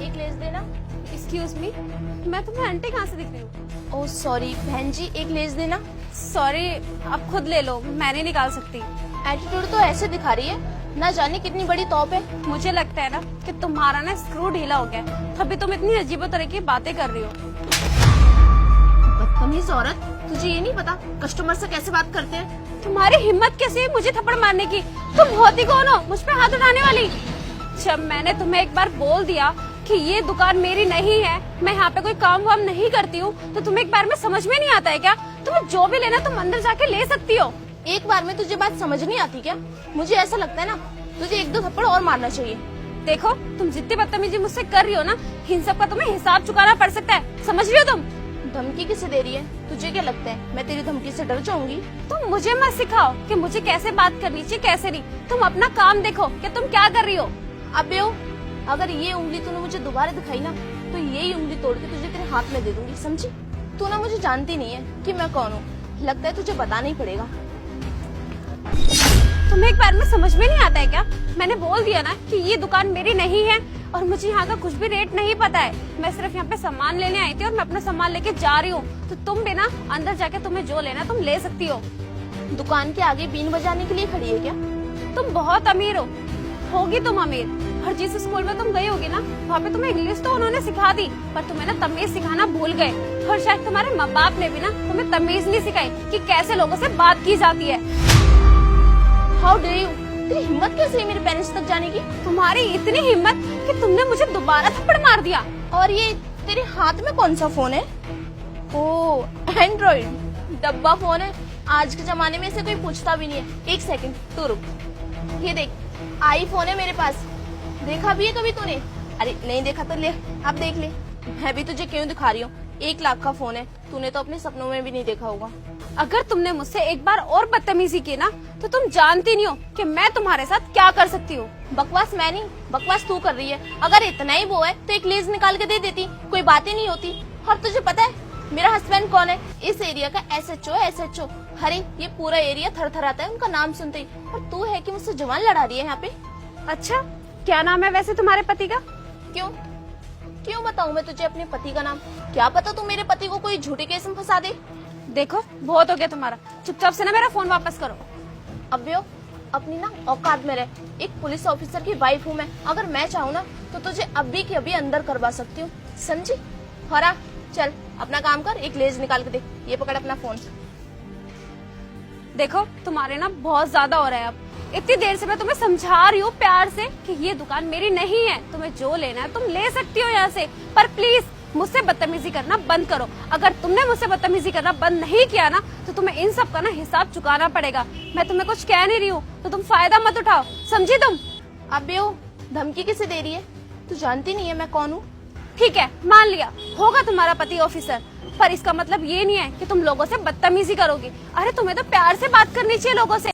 एक लेस देना। Excuse me, मैं तुम्हें आंटी कहाँ से दिख रही हूँ? ओह सॉरी बहन जी, एक लेस देना। सॉरी, आप खुद ले लो, मैं नहीं निकाल सकती। एटीट्यूड तो ऐसे दिखा रही है, ना जाने कितनी बड़ी तौप है। मुझे लगता है ना कि तुम्हारा ना स्क्रू ढीला हो गया है, तभी तुम इतनी अजीबो तरह की बातें कर रही हो। बदतमीज औरत, तुझे ये नहीं पता कस्टमर से कैसे बात करते हैं? तुम्हारी हिम्मत कैसे है मुझे थप्पड़ मारने की? तुम होती कौन हो मुझ पे हाथ उठाने वाली? जब मैंने तुम्हें एक बार बोल दिया कि ये दुकान मेरी नहीं है, मैं यहाँ पे कोई काम वाम नहीं करती हूँ, तो तुम्हें एक बार में समझ में नहीं आता है क्या? तुम्हें जो भी लेना तुम अंदर जाके ले सकती हो। एक बार में तुझे बात समझ नहीं आती क्या? मुझे ऐसा लगता है ना, तुझे एक दो थप्पड़ और मारना चाहिए। देखो, तुम जितनी बदतमीजी मुझसे कर रही हो ना, इन सब का तुम्हें हिसाब चुकाना पड़ सकता है, समझ रही हो तुम? धमकी किसे दे रही है? तुझे क्या लगता है मैं तेरी धमकी से डर जाऊंगी? तुम मुझे मत सिखाओ कि मुझे कैसे बात करनी चाहिए कैसे नहीं। तुम अपना काम देखो कि तुम क्या कर रही हो। अबे ओ, अगर ये उंगली तूने मुझे दोबारा दिखाई ना, तो यही उंगली तोड़ के तुझे तेरे हाथ में दे दूंगी, समझी? तू ना मुझे जानती नहीं है कि मैं कौन हूँ, लगता है तुझे बताना ही पड़ेगा। तुम्हें एक बार में समझ में नहीं आता है क्या? मैंने बोल दिया ना कि ये दुकान मेरी नहीं है और मुझे यहाँ का कुछ भी रेट नहीं पता है। मैं सिर्फ यहाँ पे सामान लेने आई थी और मैं अपना सामान लेके जा रही हूँ, तो तुम भी ना अंदर जाके तुम्हें जो लेना तुम ले सकती हो। दुकान के आगे बीन बजाने के लिए खड़ी है क्या? तुम बहुत अमीर हो, होगी तुम अमीर। और जिस स्कूल में तुम गई होगी ना, वहाँ पे तुम्हें इंग्लिश तो उन्होंने सिखा दी, पर तुम्हें ना तमीज सिखाना भूल गए। और शायद तुम्हारे माँ बाप ने भी ना तुम्हें तमीज नहीं सिखाई कि कैसे लोगों से बात की जाती है। हाउ डे यू, तेरी हिम्मत कैसे है मेरे पेरेंट्स तक जाने की? तुम्हारी इतनी हिम्मत कि तुमने मुझे दोबारा थप्पड़ मार दिया। और ये तेरे हाथ में कौन सा फोन है? ओह एंड्रॉइड, डब्बा फोन है। आज के जमाने में इसे कोई पूछता भी नहीं है। एक सेकंड तू रुक, ये देख आईफोन है मेरे पास। देखा भी है कभी तूने? अरे नहीं देखा तो ले, अब देख ले। मैं भी तुझे क्यों दिखा रही हूँ, 1 लाख का फोन है, तूने तो अपने सपनों में भी नहीं देखा होगा। अगर तुमने मुझसे एक बार और बदतमीजी की ना, तो तुम जानती नहीं हो कि मैं तुम्हारे साथ क्या कर सकती हूँ। बकवास मैं नहीं, बकवास तू कर रही है। अगर इतना ही वो है तो एक लीज निकाल के दे देती, कोई बात ही नहीं होती। और तुझे पता है मेरा हस्बैंड कौन है? इस एरिया का SHO। अरे ये पूरा एरिया थरथराता है उनका नाम सुनते ही। और तू है कि मुझसे जवान लड़ा रही है यहाँ पे। अच्छा, क्या नाम है वैसे तुम्हारे पति का? क्यों बताऊँ मैं तुझे अपने पति का नाम? क्या पता तू मेरे पति को कोई झूठे केस में फंसा दे। देखो, बहुत हो गया तुम्हारा, चुपचाप से ना मेरा फोन वापस करो। अब्यो, अपनी ना औकात में रह। एक पुलिस ऑफिसर की वाइफ हूँ मैं, अगर मैं चाहूँ ना तो तुझे अभी के अभी अंदर करवा सकती हूँ, समझी? हरा चल अपना काम कर, एक लेज निकाल के दे। ये पकड़ अपना फोन। देखो, तुम्हारे ना बहुत ज्यादा हो रहा है अब। इतनी देर से मैं तुम्हें समझा रही हूँ प्यार से कि ये दुकान मेरी नहीं है, तुम्हें जो लेना है तुम ले सकती हो यहाँ से, पर प्लीज मुझसे बदतमीजी करना बंद करो। अगर तुमने मुझसे बदतमीजी करना बंद नहीं किया ना, तो तुम्हें इन सब का ना हिसाब चुकाना पड़ेगा। मैं तुम्हें कुछ कह नहीं रही हूँ, तो तुम फायदा मत उठाओ, समझी तुम? अबे ओ, धमकी किसे दे रही है? तू जानती नहीं है मैं कौन हूँ? ठीक है, मान लिया होगा तुम्हारा पति ऑफिसर, पर इसका मतलब ये नहीं है कि तुम लोगों से बदतमीजी करोगी। अरे तुम्हें तो प्यार से बात करनी चाहिए लोगों से।